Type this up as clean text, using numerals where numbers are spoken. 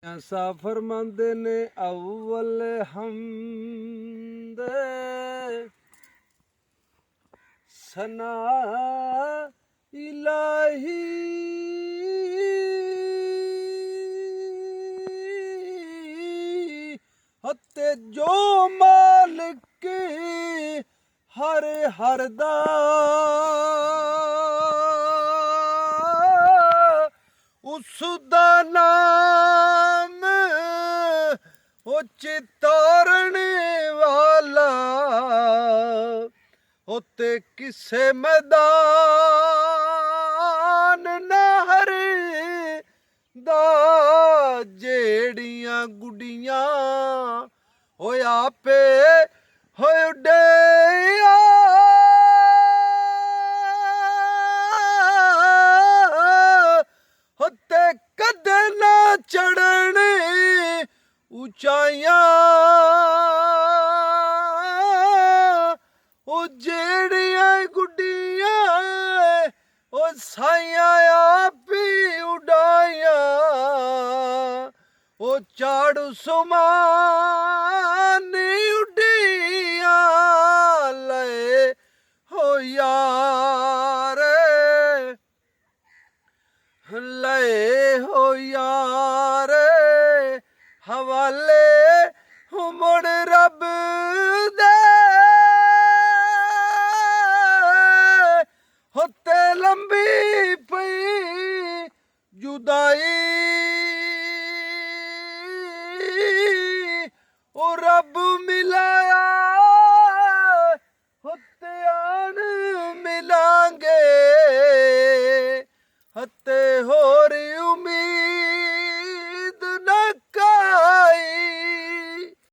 ऐसा फरमांदे ने अव्वल हमद सना इलाही हत्ते जो मालिक हर हर दा उसदा नाम चितारने वाला होते किसे मैदान नहर दा जेड़ियां गुडियां होया पे होए डेया होते कदे ना चढ़ने ऊंचाइयां ओ जेड़ियां गुडियां ओ साइयां आप ही उड़ाइयां ओ चाड़ू सुमान उड़ियां ले हो यार ले हो यार हवा